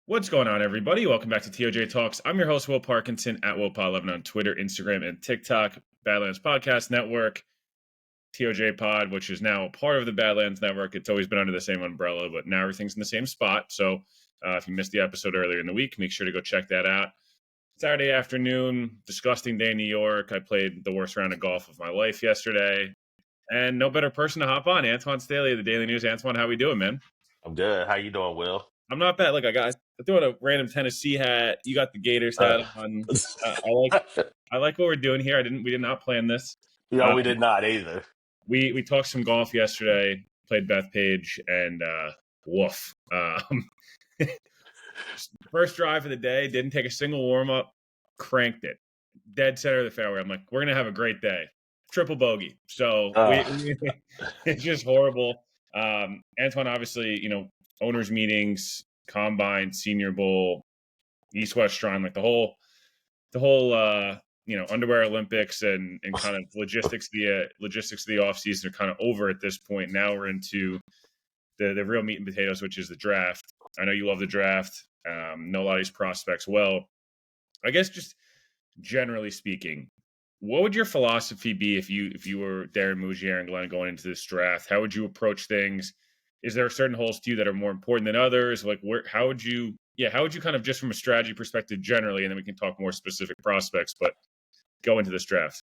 What's going on, everybody? Welcome back to TOJ Talks. I'm your host, Will Parkinson, at WillPod11 on Twitter, Instagram, and TikTok. Badlands Podcast Network, TOJ Pod, which is now part of the Badlands Network. It's always been under the same umbrella, but now everything's in the same spot. So if you missed the episode earlier in the week, make sure to go check that out. Saturday afternoon, disgusting day in New York. I played the worst round of golf of my life yesterday. And no better person to hop on, Antwan Staley of the Daily News. Antwan, how we doing, man? I'm good. How you doing, Will? I'm not bad. Look, I'm throwing a random Tennessee hat. You got the Gators hat Uh, on. I like what we're doing here. We did not plan this. we did not either. We talked some golf yesterday. Played Bethpage and woof. First drive of the day. Didn't take a single warm up. Cranked it. Dead center of the fairway. I'm like, we're gonna have a great day. Triple bogey. So it's just horrible. Antwan, obviously, owners meetings, combine, Senior Bowl, East West Shrine, like the whole underwear Olympics and kind of logistics of the offseason are kind of over at this point. Now we're into the real meat and potatoes, which is the draft. I know you love the draft. Know a lot of these prospects well. I guess just generally speaking, what would your philosophy be if you were Darren Mougier and Glenn going into this draft? How would you approach things? Is there certain holes to you that are more important than others? Like how would you kind of, just from a strategy perspective generally, and then we can talk more specific prospects, but go into this draft?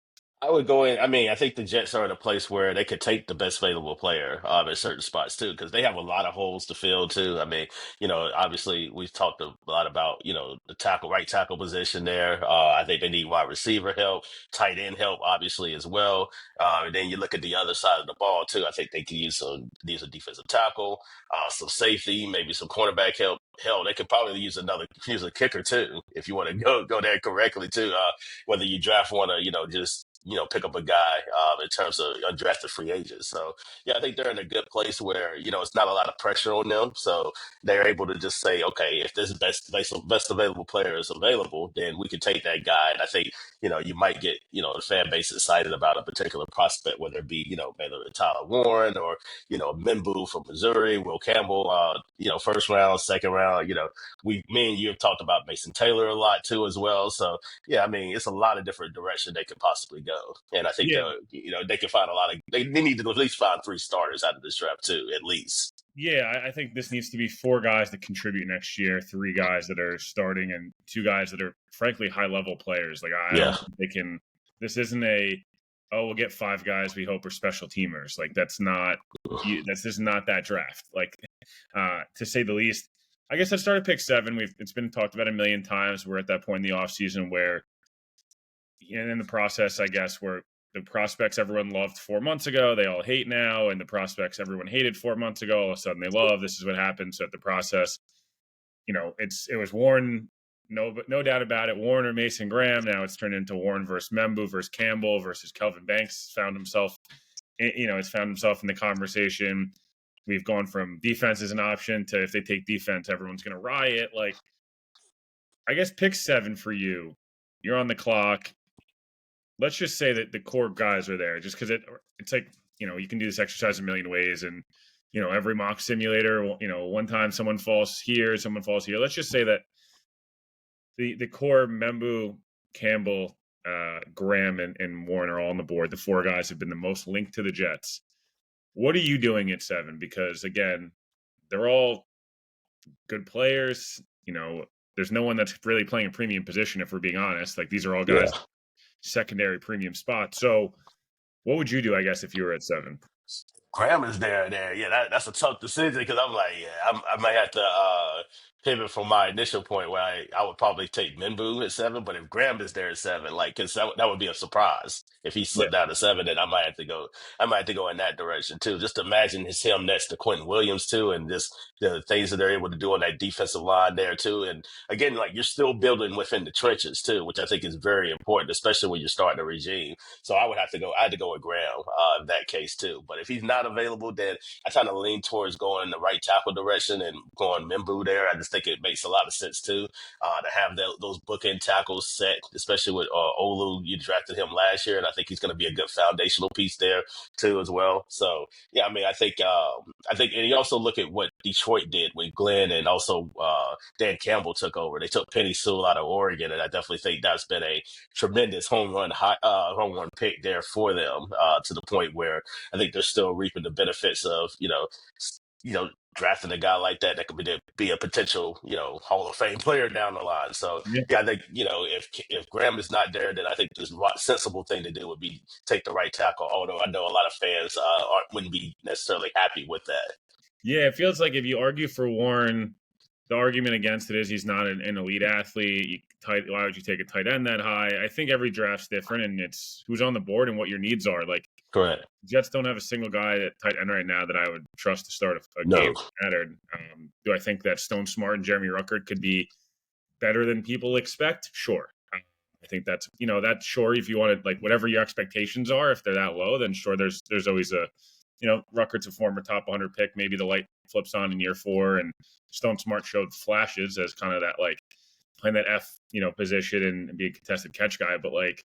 I would go in. I mean, I think the Jets are in a place where they could take the best available player at certain spots too, because they have a lot of holes to fill too. I mean, obviously we've talked a lot about the right tackle position there. I think they need wide receiver help, tight end help, obviously as well. And then you look at the other side of the ball too. I think they could use a defensive tackle, some safety, maybe some cornerback help. Hell, they could probably use a kicker too if you want to go there correctly too. Whether you draft one or just pick up a guy in terms of undrafted free agents. So yeah, I think they're in a good place where it's not a lot of pressure on them, so they're able to just say, okay, if this best available player is available, then we can take that guy. And I think you might get the fan base excited about a particular prospect, whether it be whether it's Tyler Warren or Mimbu from Missouri, Will Campbell, first round, second round. Me and you have talked about Mason Taylor a lot too as well. So yeah, I mean, it's a lot of different directions they could possibly go, and I think Yeah. they can find a lot of. They need to at least find 3 starters out of this draft too, at least. Yeah, I think this needs to be 4 guys that contribute next year, 3 guys that are starting, and 2 guys that are frankly high level players. Like I don't think they can. This isn't we'll get 5 guys we hope are special teamers. Like this is not that draft. Like to say the least. I guess I started pick 7. It's been talked about a million times. We're at that point in the offseason where, in the process, I guess, where the prospects everyone loved 4 months ago, they all hate now, and the prospects everyone hated 4 months ago, all of a sudden they love. This is what happens at the process. It was Warren, no doubt about it. Warren or Mason Graham. Now it's turned into Warren versus Membu versus Campbell versus Kelvin Banks. Found himself in the conversation. We've gone from defense as an option to if they take defense, everyone's going to riot. Like, I guess pick 7 for you. You're on the clock. Let's just say that the core guys are there, just because it's like, you can do this exercise a million ways, and every mock simulator, one time someone falls here, someone falls here. Let's just say that the core Membu, Campbell, Graham, and Warren are all on the board. The 4 guys have been the most linked to the Jets. What are you doing at 7? Because again, they're all good players. There's no one that's really playing a premium position, if we're being honest. Like, these are all guys secondary premium spots. So what would you do, I guess, if you were at 7? Graham is there. Yeah, that's a tough decision because I'm like, I might have to pivot from my initial point where I would probably take Minbu at 7, but if Graham is there at 7, like, because that would be a surprise if he Yeah. slipped down to 7, then I might have to go. I might have to go in that direction too. Just imagine him next to Quentin Williams too, and just the things that they're able to do on that defensive line there too. And again, like, you're still building within the trenches too, which I think is very important, especially when you're starting a regime. So I had to go with Graham in that case too. But if he's not available, then I kind of lean towards going in the right tackle direction and going Mimbu there. I just think it makes a lot of sense too to have those bookend tackles set, especially with Olu. You drafted him last year, and I think he's going to be a good foundational piece there too as well. So yeah, I mean, I think, and you also look at what Detroit did with Glenn and also Dan Campbell took over. They took Penny Sewell out of Oregon, and I definitely think that's been a tremendous home run pick there for them, to the point where I think they're still reaping the benefits of drafting a guy like that could be a potential Hall of Fame player down the line. So Yeah. yeah, I think if Graham is not there, then I think the sensible thing to do would be take the right tackle. Although I know a lot of fans wouldn't be necessarily happy with that. Yeah, it feels like if you argue for Warren, the argument against it is he's not an elite athlete. Why would you take a tight end that high? I think every draft's different, and it's who's on the board and what your needs are. Like, Correct. Jets don't have a single guy at tight end right now that I would trust to start a game No. that mattered. Do I think that Stone Smart and Jeremy Ruckert could be better than people expect? Sure. I think that's sure, if you want to, like, whatever your expectations are, if they're that low, then sure, there's always a Ruckert's a former top 100 pick. Maybe the light flips on in year 4, and Stone Smart showed flashes as kind of that, like, playing that F position and be a contested catch guy, but like,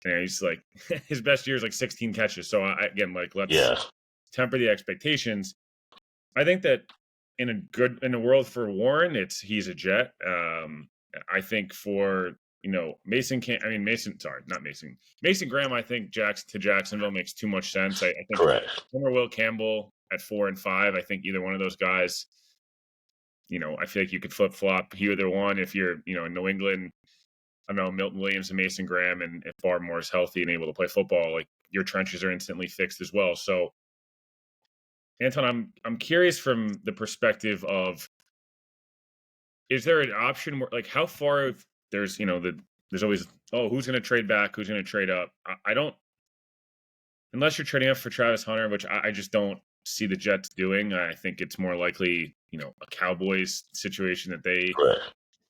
he's like his best year is like 16 catches. So again, like, let's temper the expectations. I think that in a world for Warren, he's a Jet. I think for Mason Graham, I think to Jacksonville makes too much sense. I think Correct. Him or Will Campbell at 4 and 5. I think either one of those guys. I feel like you could flip flop either one if you're in New England. I don't know, Milton Williams and Mason Graham, and if Barmore is healthy and able to play football, like, your trenches are instantly fixed as well. So, Anton, I'm curious from the perspective of, is there an option where, like, how far there's there's always, who's going to trade back, who's going to trade up? I don't, unless you're trading up for Travis Hunter, which I just don't see the Jets doing. I think it's more likely a Cowboys situation that they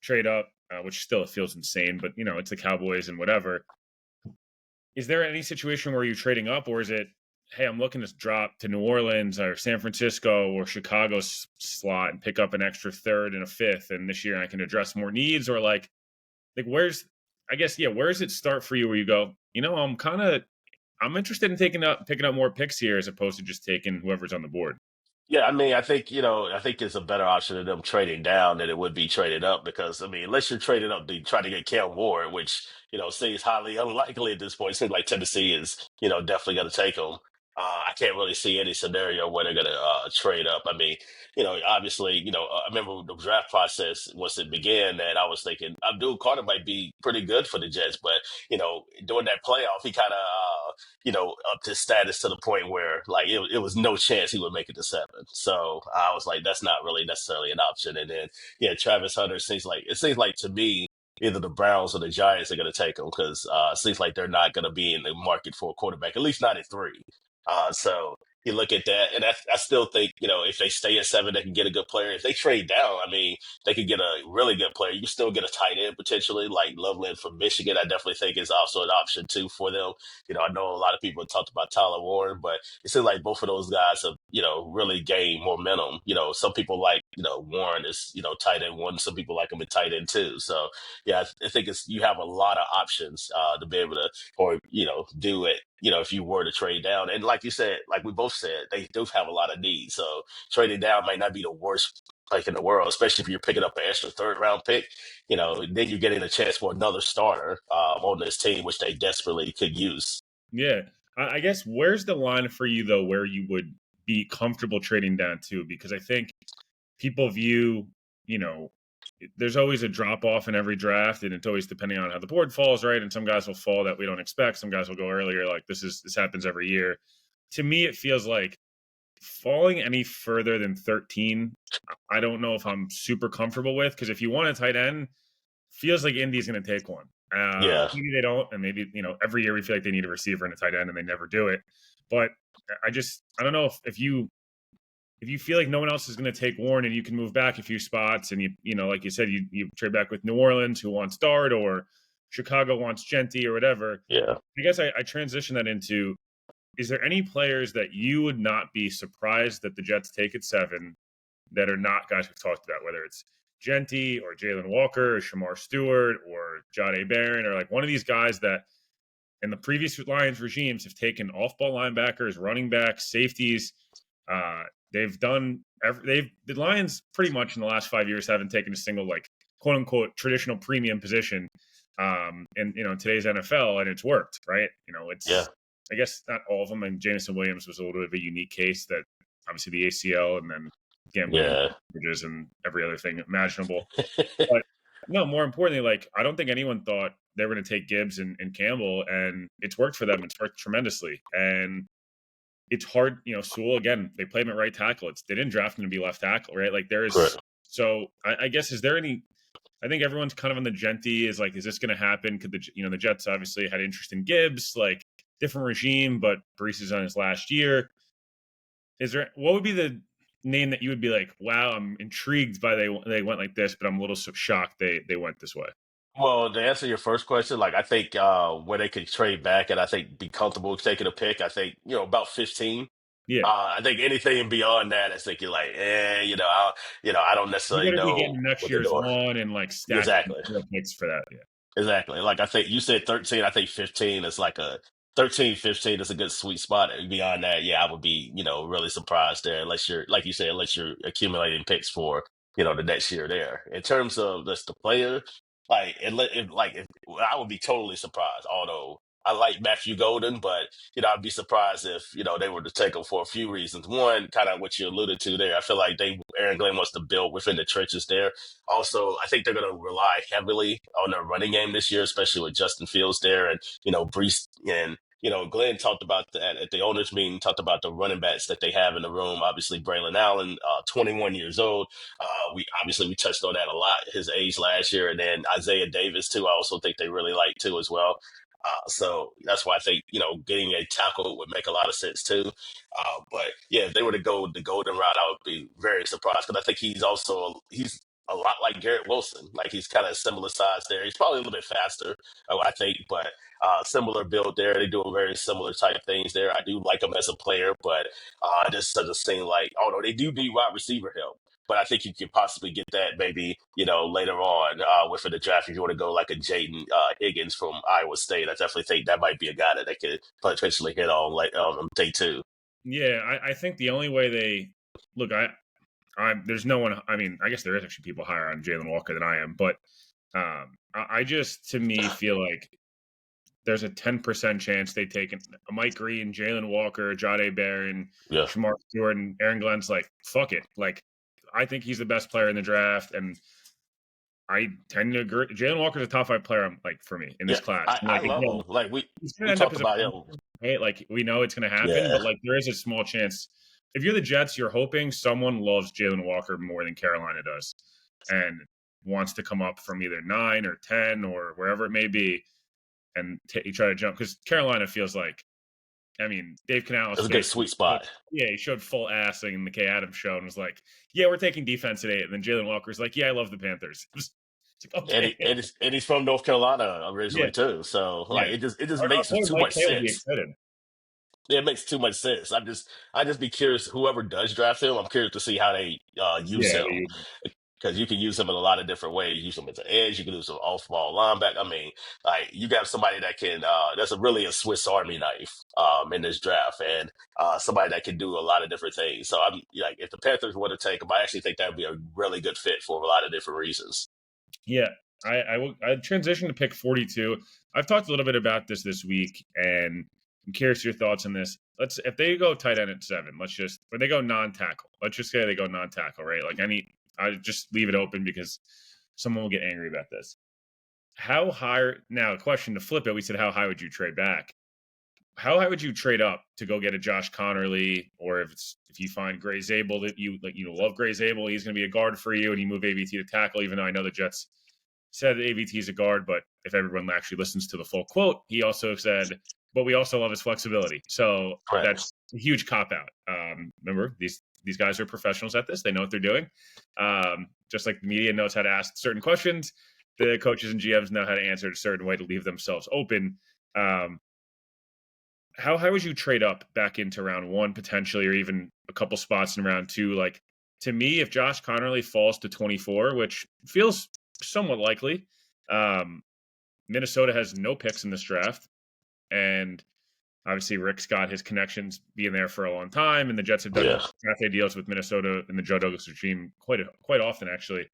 trade up. Which still feels insane, but it's the Cowboys and whatever. Is there any situation where you're trading up, or is it, hey, I'm looking to drop to New Orleans or San Francisco or Chicago's slot and pick up an extra 3rd and a 5th, and this year I can address more needs? Or like where does it start for you where you go, I'm interested in picking up more picks here as opposed to just taking whoever's on the board? Yeah, I mean, I think it's a better option of them trading down than it would be trading up because, I mean, unless you're trading up to try to get Cam Ward, which, seems highly unlikely at this point. It seems like Tennessee is, definitely going to take him. I can't really see any scenario where they're going to trade up. I mean, obviously, I remember the draft process once it began that I was thinking Abdul Carter might be pretty good for the Jets, but, during that playoff, he kind of, upped his status to the point where, like, it was no chance he would make it to 7. So I was like, that's not really necessarily an option. And then, yeah, Travis Hunter seems like to me, either the Browns or the Giants are going to take him because it seems like they're not going to be in the market for a quarterback, at least not at 3. So you look at that, and I still think, if they stay at 7, they can get a good player. If they trade down, I mean, they could get a really good player. You can still get a tight end potentially, like Loveland from Michigan. I definitely think is also an option too for them. I know a lot of people have talked about Tyler Warren, but it seems like both of those guys have, really gained momentum. Some people like, Warren is, tight end 1. Some people like him at tight end 2. So yeah, I think you have a lot of options to be able to, or, do it. If you were to trade down, and like you said, like we both said, they do have a lot of needs. So trading down might not be the worst pick in the world, especially if you're picking up an extra 3rd-round pick. Then you're getting a chance for another starter on this team, which they desperately could use. Yeah, I guess where's the line for you though, where you would be comfortable trading down to? Because I think people view, there's always a drop off in every draft, and it's always depending on how the board falls, right? And some guys will fall that we don't expect. Some guys will go earlier. Like, this happens every year. To me, it feels like falling any further than 13, I don't know if I'm super comfortable with, because if you want a tight end, feels like Indy's going to take one. Yeah. Maybe they don't, and maybe every year we feel like they need a receiver and a tight end, and they never do it. But I don't know if you feel like no one else is going to take Warren and you can move back a few spots, and like you said, you trade back with New Orleans, who wants Dart, or Chicago wants Genty or whatever. Yeah. I guess I transition that into, is there any players that you would not be surprised that the Jets take at 7 that are not guys we've talked about, whether it's Genty or Jalen Walker or Shamar Stewart or Jahdae Barron, or like one of these guys that in the previous Lions regimes have taken off-ball linebackers, running backs, safeties, They've done the Lions pretty much in the last 5 years haven't taken a single like quote unquote traditional premium position in today's NFL, and it's worked, right? Yeah. It's I guess not all of them, and Jameson Williams was a little bit of a unique case that obviously the ACL and then gambling Yeah. privileges and every other thing imaginable. But no, more importantly, like I don't think anyone thought they were going to take Gibbs and Campbell, and it's worked for them. It's worked tremendously, and it's hard. Sewell again, they played him at right tackle. They didn't draft him to be left tackle, right? Like there is. Correct. So I guess is there any? I think everyone's kind of on the Genty is like, is this going to happen? Could the Jets obviously had interest in Gibbs, like different regime, but Brees is on his last year. What would be the name that you would be like, wow, I'm intrigued by they went like this, but I'm a little shocked they went this way. Well, to answer your first question, like I think where they could trade back and I think be comfortable taking a pick, I think, about 15. Yeah, I think anything beyond that, I think you're like, I don't you necessarily got to be know getting next what they're year's doing. one and like stacking Exactly. picks for that. Yeah, Exactly. Like I think you said 13, I think 15 is like a 13, 15 is a good sweet spot. Beyond that, yeah, I would be, really surprised there unless you're like you said, unless you're accumulating picks for, the next year there. In terms of just the player, like if I would be totally surprised, although I like Matthew Golden, but I'd be surprised if, they were to take him for a few reasons. One, kind of what you alluded to there. I feel like Aaron Glenn wants to build within the trenches there. Also, I think they're going to rely heavily on their running game this year, especially with Justin Fields there and, Brees and, Glenn talked about that at the owners meeting, talked about the running backs that they have in the room. Obviously, Braylon Allen, 21 years old. We touched on that a lot, his age last year. And then Isaiah Davis, too, I also think they really like, too, as well. So that's why I think, getting a tackle would make a lot of sense, too. But yeah, if they were to go the golden route, I would be very surprised because I think he's a lot like Garrett Wilson. Like he's kind of similar size there. He's probably a little bit faster, I think, but similar build there. They do very similar type things there. I do like him as a player, but it just doesn't seem like, although they do need wide receiver help. But I think you could possibly get that maybe, later on within the draft if you want to go like a Jaden Higgins from Iowa State. I definitely think that might be a guy that they could potentially hit on like on day two. yeah. I think the only way they look, there's no one. I mean, I guess there is actually people higher on Jalen Walker than I am, but I just to me feel like there's a 10% chance they take a Mike Green, Jalen Walker, Jade Barron, Yeah. Shamar Stewart, and Aaron Glenn's like, fuck it. Like, I think he's the best player in the draft, and I tend to agree. Jalen Walker's a top 5 player, like for me in Yeah, this class. And, I like love again, him. Like we he's going to we end up talked as a about him. right? Like we know it's going to happen, Yeah, but like there is a small chance. If you're the Jets, you're hoping someone loves Jalen Walker more than Carolina does, and wants to come up from either 9 or 10 or wherever it may be, and you try to jump because Carolina feels like. I mean, Dave Canales it's a good sweet spot. he showed full ass in the Kay Adams show and was like, "Yeah, we're taking defense today." And then Jalen Walker's like, "Yeah, I love the Panthers." It's like, And, okay, he's from North Carolina yeah, originally too. So yeah. like it just Our makes boy too Mike much Kay will be sense. excited. It makes too much sense. I just be curious. Whoever does draft him, I'm curious to see how they use Yeah, him because you can use him in a lot of different ways. Use him as an edge. You can use him off ball linebacker. I mean, like you got somebody that can. That's really a Swiss Army knife in this draft, and somebody that can do a lot of different things. So I'm like, if the Panthers were to take him, I actually think that would be a really good fit for a lot of different reasons. yeah. I transitioned to pick 42. I've talked a little bit about this week, and I'm curious your thoughts on this. If they go tight end at 7, or they go non-tackle. Let's just say they go non-tackle, right? Like I just leave it open because someone will get angry about this. How high now? A question to flip it. We said, how high would you trade back? How high would you trade up to go get a Josh Connerly, or if you find Gray Zabel that you like, love Gray Zabel, he's going to be a guard for you, and you move AVT to tackle. Even though I know the Jets said AVT is a guard, but if everyone actually listens to the full quote, he also said, "But we also love his flexibility." So Correct. that's a huge cop out. Remember, these guys are professionals at this; they know what they're doing. Just like the media knows how to ask certain questions, the coaches and GMs know how to answer it a certain way to leave themselves open. How high would you trade up back into round 1 potentially, or even a couple spots in round 2? Like to me, if Josh Connerly falls to 24, which feels somewhat likely, Minnesota has no picks in this draft, and Obviously, Rick's got his connections being there for a long time, and the Jets have Yeah. done draft deals with Minnesota and the Joe Douglas regime quite often, actually.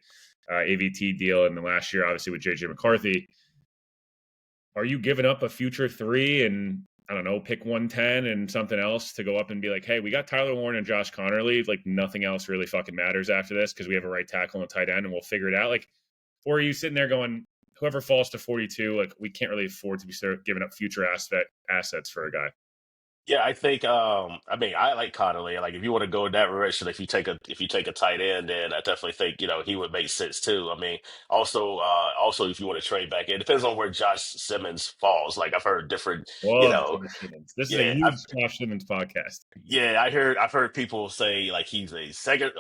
AVT deal in the last year, obviously with JJ McCarthy. Are you giving up a future 3 and I don't know, pick 110 and something else to go up and be like, hey, we got Tyler Warren and Josh Connerly. Like nothing else really fucking matters after this because we have a right tackle and a tight end and we'll figure it out. Like, or are you sitting there going, whoever falls to 42, like we can't really afford to be giving up future assets for a guy. Yeah, I think I mean I like Connolly. Like if you want to go in that direction, if you take a tight end, then I definitely think, he would make sense too. I mean, also if you want to trade back, it depends on where Josh Simmons falls. Like I've heard different, you Love know, Josh Simmons. This is a yeah, huge Josh Simmons podcast. I've heard people say like he's a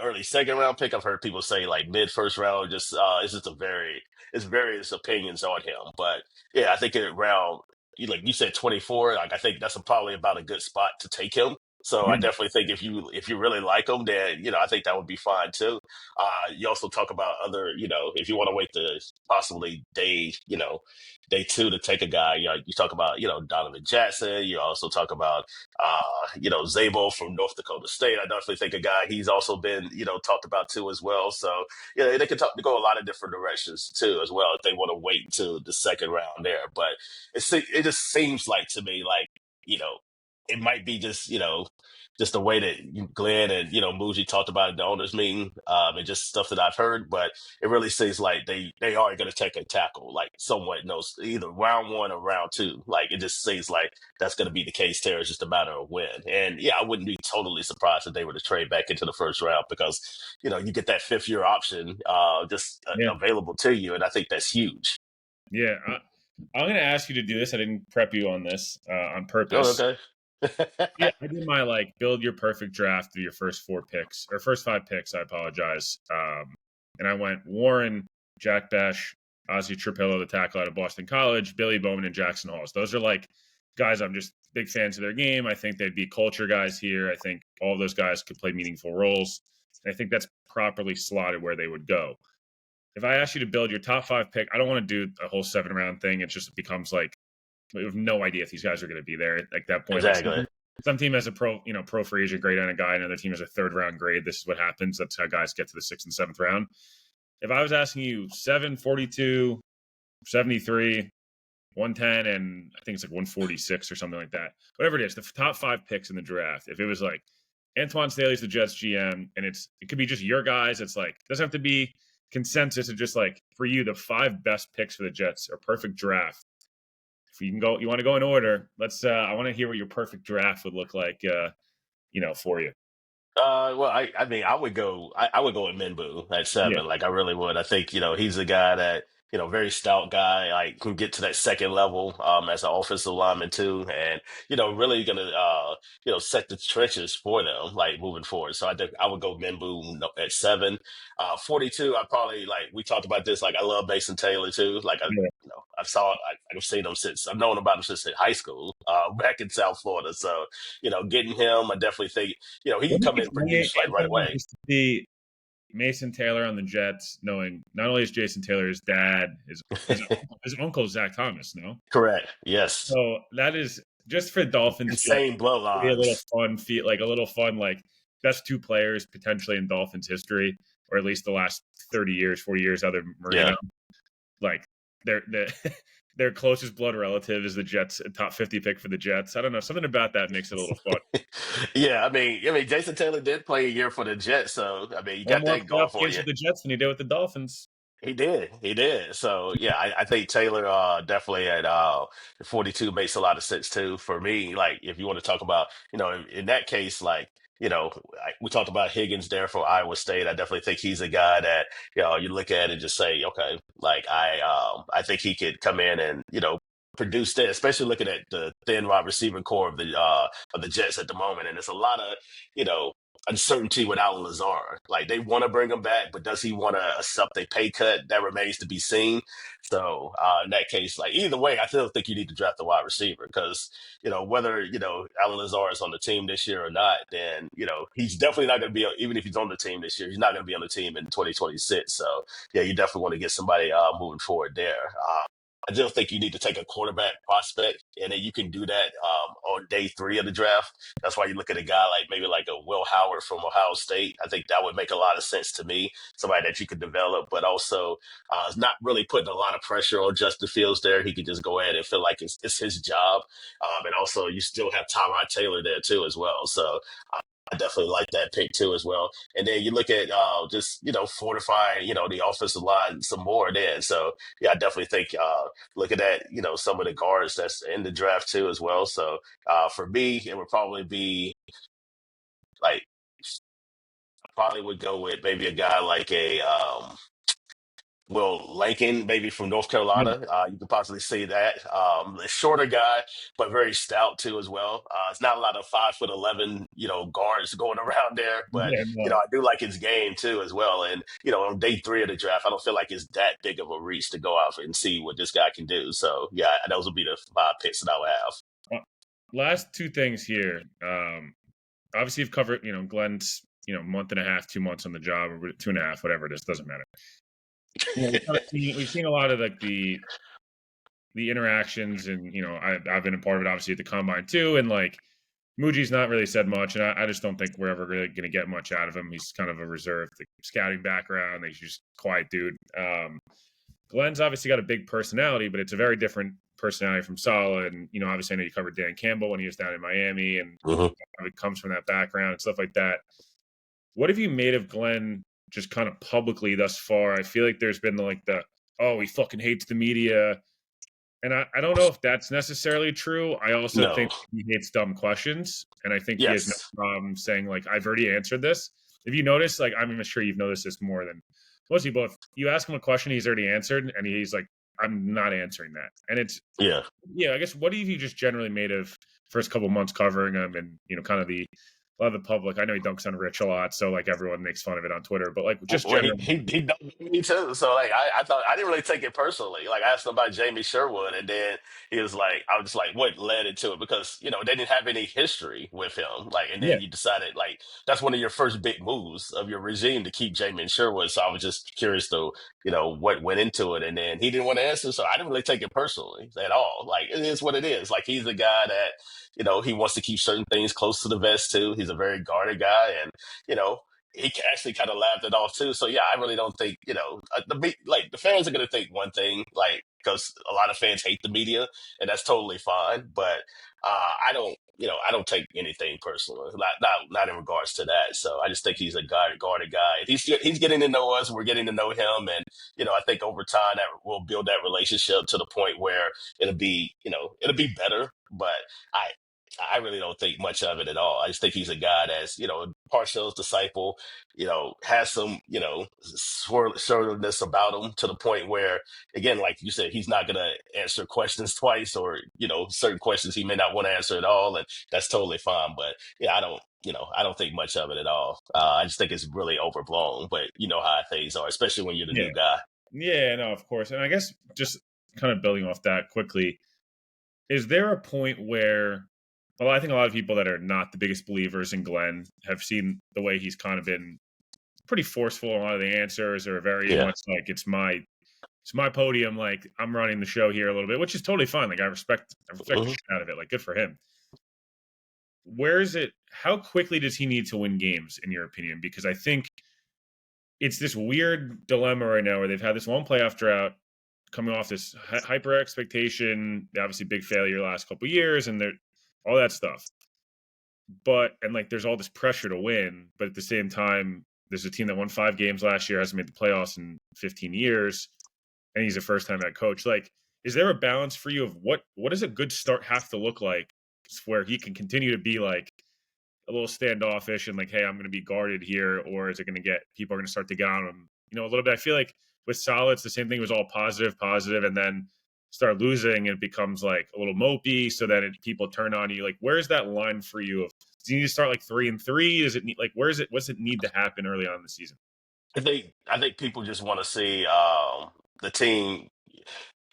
early second round pick. I've heard people say like mid first round. Just it's just it's various opinions on him. But yeah, I think at round like you said 24. Like I think that's probably about a good spot to take him. So I Yeah. definitely think if you really like him, then I think that would be fine too. You also talk about other, if you want to wait to possibly day two to take a guy. You talk about Donovan Jackson. You also talk about Zabo from North Dakota State. I definitely think a guy he's also been, talked about too as well. So, they could go a lot of different directions too as well if they want to wait until the second round there. But it just seems like to me like, you know, it might be just the way that Glenn and Muji talked about it at the owners meeting, and just stuff that I've heard. But it really seems like they are going to take a tackle, like somewhat knows either round one or round two. Like it just seems like that's going to be the case there. It's just a matter of when. And yeah, I wouldn't be totally surprised if they were to trade back into the first round because you get that 5 year option Yeah. available to you, and I think that's huge. Yeah. I'm going to ask you to do this. I didn't prep you on this on Oh, purpose. okay. Yeah, I did my build your perfect draft through your first 4 picks or first 5 picks. I apologize. And I went Warren, Jack Besh, Ozzie Trapillo, the tackle out of Boston College, Billy Bowman, and Jackson Halls. Those are guys I'm just big fans of their game. I think they'd be culture guys here. I think all of those guys could play meaningful roles. And I think that's properly slotted where they would go. If I ask you to build your top 5 pick, I don't want to do a whole 7 round thing. It just becomes we have no idea if these guys are going to be there at that point. Exactly. Some team has a pro free agent grade on a guy, another team has a 3rd round grade. This is what happens. That's how guys get to the 6th and 7th round. If I was asking you 7, 42, 73, 110, and I think it's 146 or something like that, whatever it is, the top 5 picks in the draft, if it was Antwan Staley's the Jets GM, and it could be just your guys, it's doesn't have to be consensus. It's just for you, the 5 best picks for the Jets are perfect draft. If you want to go in order, let's. I want to hear what your perfect draft would look like. For you. Well, I mean, I would go with Minbu at Yeah, 7. Like, I really would. I think, he's a guy that, very stout guy, like, can get to that second level, as an offensive lineman too. And, really gonna, set the trenches for them, like, moving forward. So I would go Minbu at 7. 42, we talked about this. Like, I love Mason Taylor too. Like, yeah, I've seen him I've known about him since in high school, back in South Florida. So, getting him, I definitely think, he can come in and produce like right away. Just to see Mason Taylor on the Jets, knowing not only is Jason Taylor his dad, his uncle Zach Thomas. No, Correct. Yes. so that is just for Dolphins. Jets, Insane be a little bloodlines. fun feel, a little fun, best 2 players potentially in Dolphins history, or at least the last 30 years, 40 years, other than Yeah. Marino. Like they're their closest blood relative is the Jets, a top 50 pick for the Jets. I don't know, something about that makes it a little fun. Yeah. I mean, Jason Taylor did play a year for the Jets, so I mean, you Won got more that going playoff for games you. with the Jets than he did with the Dolphins. He did. He did. So yeah, I think Taylor definitely at 42 makes a lot of sense too for me. Like if you want to talk about, in that case, like, we talked about Higgins there for Iowa State. I definitely think he's a guy that, you look at and just say, okay, like I think he could come in and, produce that, especially looking at the thin wide receiver core of the Jets at the moment. And it's a lot of, you know, uncertainty with Alan Lazard. Like they want to bring him back, but does he want to accept a pay cut? That remains to be seen. So in that case, like either way, I still think you need to draft a wide receiver because whether Alan Lazard is on the team this year or not, then he's definitely not going to be even if he's on the team this year, he's not going to be on the team in 2026. So yeah, you definitely want to get somebody moving forward there. I still think you need to take a quarterback prospect, and then you can do that on day three of the draft. That's why you look at a guy like maybe like a Will Howard from Ohio State. I think that would make a lot of sense to me. Somebody that you could develop, but also it's not really putting a lot of pressure on Justin Fields there. He could just go ahead and feel like it's his job. And also, you still have Tyrod Taylor there too as well. So I definitely like that pick too as well. And then you look at just fortifying the offensive line some more. Then so yeah, I definitely think looking at some of the guards that's in the draft too as well. So for me, it would probably be like probably would go with maybe a guy like a Will Lincoln, maybe from North Yeah, Carolina. You could possibly see that. A shorter guy, but very stout too as well. It's not a lot of 5'11", guards going around there, but yeah, no. I do like his game too as well. And on day three of the draft, I don't feel like it's that big of a reach to go out and see what this guy can do. So yeah, those would be the five picks that I would have. Last two things here. Obviously, you've covered, Glenn's, month and a half, 2 months on the job, or 2.5, whatever it is, doesn't matter. We've seen a lot of like the interactions, and I've been a part of it obviously at the combine too, and like Muji's not really said much, and I just don't think we're ever really going to get much out of him. He's kind of a reserved scouting background. He's just a quiet dude. Glenn's obviously got a big personality, but it's a very different personality from Saleh. And obviously I know you covered Dan Campbell when he was down in Miami, and Mhm. it comes from that background and stuff like that. What have you made of Glenn just kind of publicly thus far? I feel like there's been like oh, he fucking hates the media. And I don't know if that's necessarily true. I also No. think he hates dumb questions. And I think he has no Yes. problem saying, like, I've already answered this. If you notice, like, I'm even sure you've noticed this more than most people. If you ask him a question he's already answered, and he's like, I'm not answering that. And it's, Yeah. yeah, I guess, what have you just generally made of first couple months covering him, and, kind of a lot of the public? I know he dunks on Rich a lot, so, like, everyone makes fun of it on Twitter, but, like, just Well, he generally. he done me too. So like I thought I didn't really take it personally. Like I asked him about Jamie Sherwood, and then he was like, I was just like, what led into it? Because they didn't have any history with him. Like, and Yeah. then you decided like that's one of your first big moves of your regime to keep Jamie Sherwood. So I was just curious to what went into it, and then he didn't want to answer. So I didn't really take it personally at all. Like it is what it is. Like he's a guy that he wants to keep certain things close to the vest too. He's a very guarded guy, and you know he actually kind of laughed it off too. So yeah, I really don't think the fans are going to think one thing, like because a lot of fans hate the media, and that's totally fine. But I don't take anything personal, not in regards to that. So I just think he's a guarded guy. And he's getting to know us. We're getting to know him, and I think over time that we'll build that relationship to the point where it'll be better. But I. I really don't think much of it at all. I just think he's a guy that's, Parcells disciple, has some, sordidness about him to the point where, again, like you said, he's not going to answer questions twice or, certain questions he may not want to answer at all. And that's totally fine. But yeah, I don't think much of it at all. I just think it's really overblown, but you know how things are, especially when you're the Yeah. new guy. Yeah, no, of course. And I guess just kind of building off that quickly, is there a point where, well, I think a lot of people that are not the biggest believers in Glenn have seen the way he's kind of been pretty forceful in a lot of the answers, or very Yeah. much like it's my podium, like I'm running the show here a little bit, which is totally fine. Like I respect the Mhm. shit out of it. Like good for him. Where is it? How quickly does he need to win games, in your opinion? Because I think it's this weird dilemma right now where they've had this one playoff drought coming off this hyper expectation, obviously big failure last couple of years, and all that stuff. But and like there's all this pressure to win, but at the same time, there's a team that won 5 games last year, hasn't made the playoffs in 15 years, and he's a first time head coach. Like, is there a balance for you of what does a good start have to look like where he can continue to be like a little standoffish and like, hey, I'm going to be guarded here, or is it going to get people are going to start to get on him, a little bit? I feel like with Saleh, it's the same thing. It was all positive, positive, and then start losing, and it becomes like a little mopey, so that people turn on you. Like, where's that line for you? Of do you need to start like 3-3? Does it need like where's it? What's it need to happen early on in the season? I think people just want to see the team.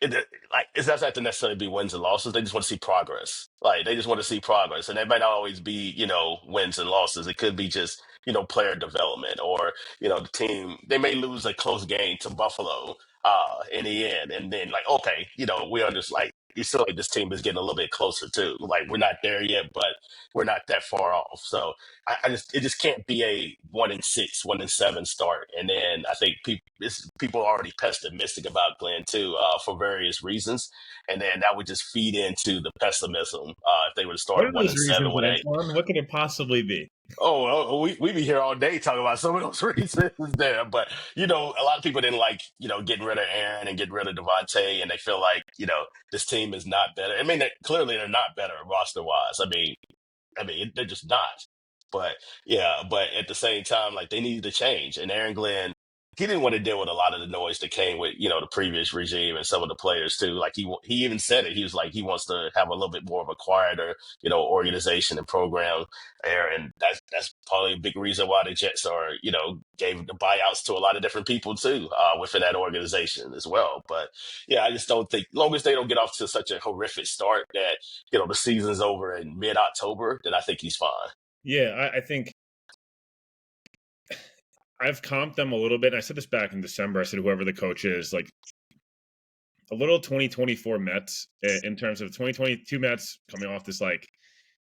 Like it doesn't have to necessarily be wins and losses. They just want to see progress. Like they just want to see progress, and it might not always be wins and losses. It could be just player development, or the team they may lose a close game to Buffalo, in the end. And then like, okay, we are just like, you feel like this team is getting a little bit closer too. Like we're not there yet, but we're not that far off. So it just can't be a 1-6, 1-7 start. And then I think people are already pessimistic about Glenn too, for various reasons. And then that would just feed into the pessimism if they were to What start are one those and seven, reasons, 1-8. Antoine? What could it possibly be? We be here all day talking about some of those reasons there, but a lot of people didn't like getting rid of Aaron and getting rid of Devontae, and they feel like this team is not better. I mean, clearly they're not better roster wise. I mean, they're just not. But yeah, but at the same time, like they needed to change. And Aaron Glenn, he didn't want to deal with a lot of the noise that came with the previous regime and some of the players too. Like he even said it. He was like he wants to have a little bit more of a quieter organization and program there, and that's probably a big reason why the Jets are gave the buyouts to a lot of different people too within that organization as well. But yeah, I just don't think, long as they don't get off to such a horrific start that the season's over in mid-October, then I think he's fine. Yeah, I think I've comped them a little bit. I said this back in December. I said whoever the coach is, like a little 2024 Mets in terms of 2022 Mets coming off this like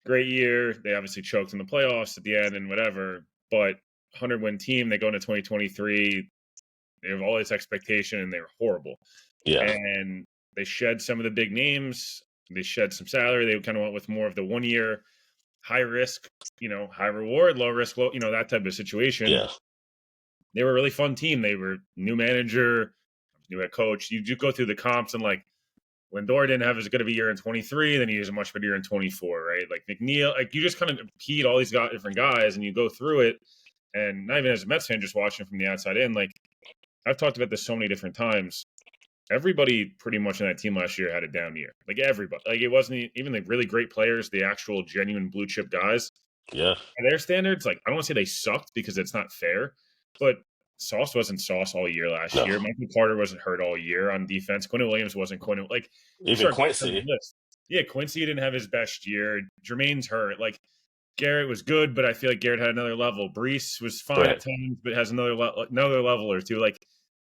great year. They obviously choked in the playoffs at the end and whatever, but 100-win team. They go into 2023. They have all this expectation and they were horrible. Yeah, And they shed some of the big names. They shed some salary. They kind of went with more of the 1 year high risk, high reward, low risk, that type of situation. yeah, They were a really fun team. They were new manager, new head coach. You do go through the comps and like Lindor didn't have as good of a year in 23, then he has a much better year in 24, right? Like McNeil, like you just kind of peed all these different guys and you go through it. And not even as a Mets fan, just watching from the outside in, like I've talked about this so many different times. Everybody pretty much on that team last year had a down year. Like everybody. Like it wasn't even the really great players, the actual genuine blue chip guys. yeah, By their standards, like I don't want to say they sucked because it's not fair, but Sauce wasn't Sauce all year last no. year. Michael Carter wasn't hurt all year on defense. Quinn Williams wasn't Quinn. Like you Even start going down the Quincy, list. Yeah, Quincy didn't have his best year. Jermaine's hurt. Like Garrett was good, but I feel like Garrett had another level. Brees was fine at right? times, but has another level or two. Like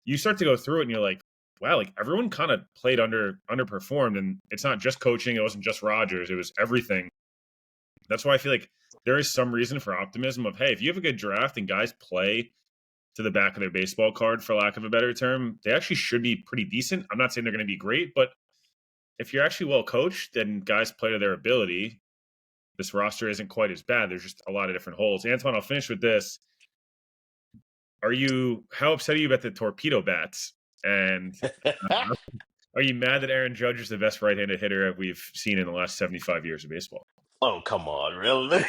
you start to go through it, and you're like, wow, like everyone kind of played underperformed, and it's not just coaching. It wasn't just Rodgers. It was everything. That's why I feel like there is some reason for optimism of, hey, if you have a good draft and guys play to the back of their baseball card, for lack of a better term, they actually should be pretty decent. I'm not saying they're going to be great, but if you're actually well coached and guys play to their ability, this roster isn't quite as bad. There's just a lot of different holes. Antoine, I'll finish with this. How upset are you about the torpedo bats? And are you mad that Aaron Judge is the best right-handed hitter we've seen in the last 75 years of baseball? Oh, come on, really?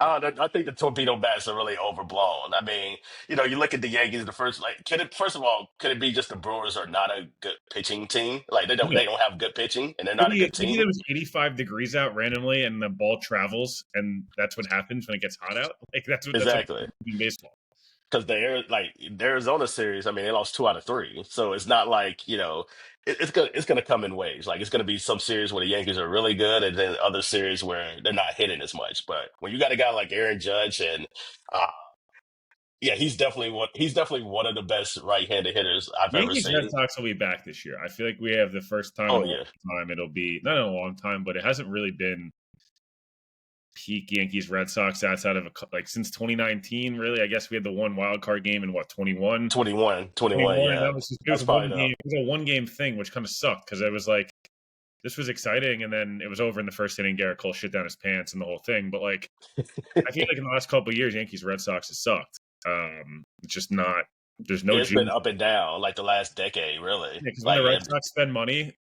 I think the torpedo bats are really overblown. I mean, you look at the Yankees, the first like, first of all, could it be just the Brewers are not a good pitching team? Like they don't have good pitching, and they're not a good Maybe team. it was 85 degrees out randomly, and the ball travels, and that's what happens when it gets hot out. Like that's what Exactly. in baseball. Because the Arizona series, I mean, they lost 2 out of 3, so it's not like it's gonna come in waves. Like it's gonna be some series where the Yankees are really good, and then other series where they're not hitting as much. But when you got a guy like Aaron Judge, and uh, yeah, he's definitely one of the best right-handed hitters I've ever Yankees Red seen. Sox will be back this year. I feel like we have the first time in Oh a long yeah, time. It'll be not in a long time, but it hasn't really been peak Yankees Red Sox outside of like since 2019. Really, I guess we had the one wild card game in what 21. 21, 21. 21, and Yeah, that was just, it was that's a probably one game. It was a one game thing, which kind of sucked because it was like this was exciting, and then it was over in the first inning. Garrett Cole shit down his pants and the whole thing. But like, I feel like in the last couple of years, Yankees Red Sox has sucked. It's just not. There's no it's been juice. up and down like the last decade, really. Because when Like the Red Sox spend money,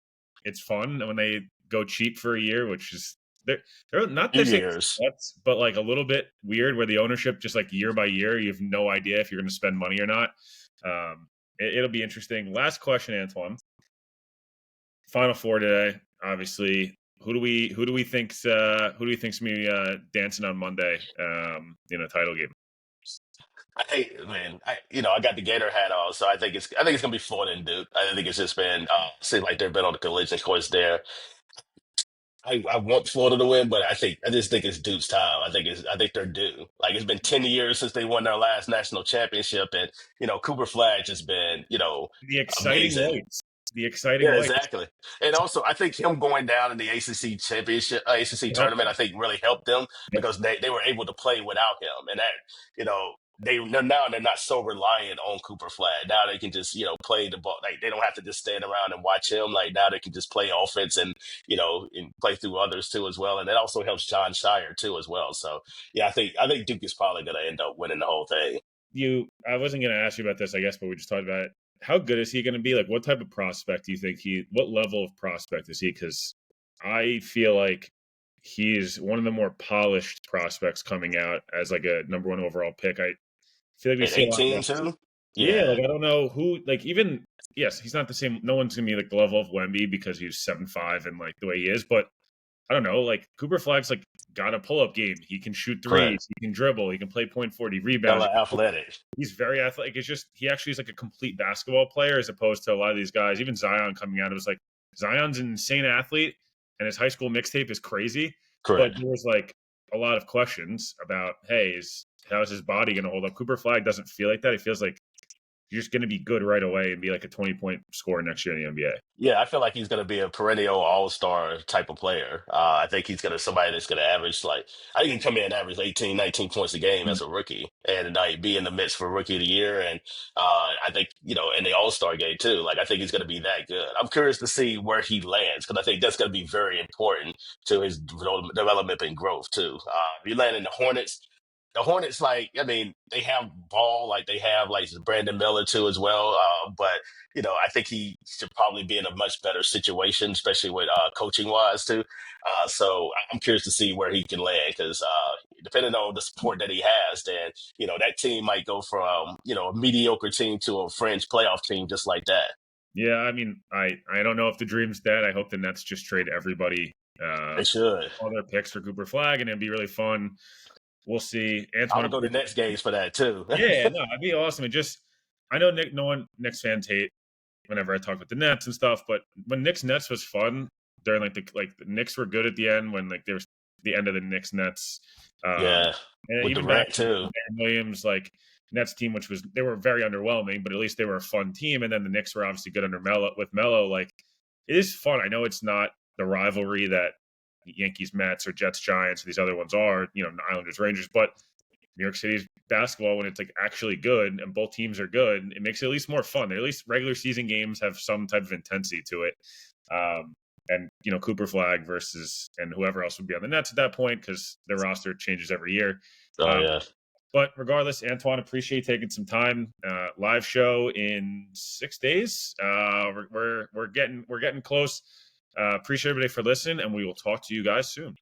it's fun. And when they go cheap for a year, which is they're not few this years. nuts, but like a little bit weird where the ownership just like year by year, you have no idea if you're going to spend money or not. It'll be interesting. Last question, Antoine. Final four today, obviously. Who do we think's me dancing on Monday in a title game? Man, I got the Gator hat on, so I think it's gonna be Florida and Duke. I think it's just been seems like they've been on the collision course there. I want Florida to win, but I just think it's Duke's time. I think they're due. Like it's been 10 years since they won their last national championship, and Cooper Flag has been The exciting amazing. lights. The exciting Yeah, lights. exactly. And also, I think him going down in the ACC championship, ACC Help tournament, them. I think really helped them Yep. because they were able to play without him, and that they're not so reliant on Cooper Flag. Now they can just play the ball. Like they don't have to just stand around and watch him. Like now they can just play offense and and play through others too as well. And it also helps John Shire too as well. So yeah, I think Duke is probably going to end up winning the whole thing. I wasn't going to ask you about this, I guess, but we just talked about it. How good is he going to be? Like, what type of prospect do you think what level of prospect is he? Because I feel like he's one of the more polished prospects coming out as like a number one overall pick. I feel like we At see a lot of 18 guys. too. Yeah, Yeah, like I don't know who, like even, yes, he's not the same. No one's going to be like the level of Wemby because he's 7'5" and like the way he is, but I don't know, like Cooper Flag's like got a pull up game. He can shoot correct. threes, he can dribble, he can play point forward, he rebounds. Hella athletic. He's very athletic. It's just he actually is like a complete basketball player as opposed to a lot of these guys. Even Zion coming out, it was like Zion's an insane athlete, and his high school mixtape is crazy. But Correct. there was like a lot of questions about, hey, how's his body going to hold up? Cooper Flag doesn't feel like that. He feels like you're just going to be good right away and be like a 20-point scorer next year in the NBA. Yeah, I feel like he's going to be a perennial all-star type of player. I think he's going to somebody that's going to average I think he can come in and average 18, 19 points a game as a rookie and be in the midst for rookie of the year. And I think, in the all-star game too, like I think he's going to be that good. I'm curious to see where he lands because I think that's going to be very important to his development and growth too. If you land in the Hornets, like, I mean, they have ball, like they have like Brandon Miller too as well. But I think he should probably be in a much better situation, especially with coaching wise too. So I'm curious to see where he can land because depending on the support that he has, then that team might go from a mediocre team to a fringe playoff team just like that. Yeah, I mean, I don't know if the dream's dead. I hope the Nets just trade everybody, They should. all their picks for Cooper Flag, and it'd be really fun. We'll see. I Antoine, would go to next games for that too. yeah, no, it'd be awesome. I know Knicks fans hate whenever I talk about the Nets and stuff, but when Knicks Nets was fun during the Knicks were good at the end when like there was the end of the Knicks Nets, Yeah, and with even back Durant to too. Aaron Williams like Nets team, which was they were very underwhelming, but at least they were a fun team. And then the Knicks were obviously good under Melo. Like it is fun. I know it's not the rivalry that Yankees Mets or Jets Giants or these other ones are, Islanders Rangers, but New York City's basketball when it's like actually good and both teams are good, it makes it at least more fun. At least regular season games have some type of intensity to it. And Cooper Flag versus and whoever else would be on the Nets at that point because their roster changes every year. Oh Um, yeah. but regardless, Antoine, appreciate taking some time. Live show in 6 days. We're getting close. Appreciate everybody for listening, and we will talk to you guys soon.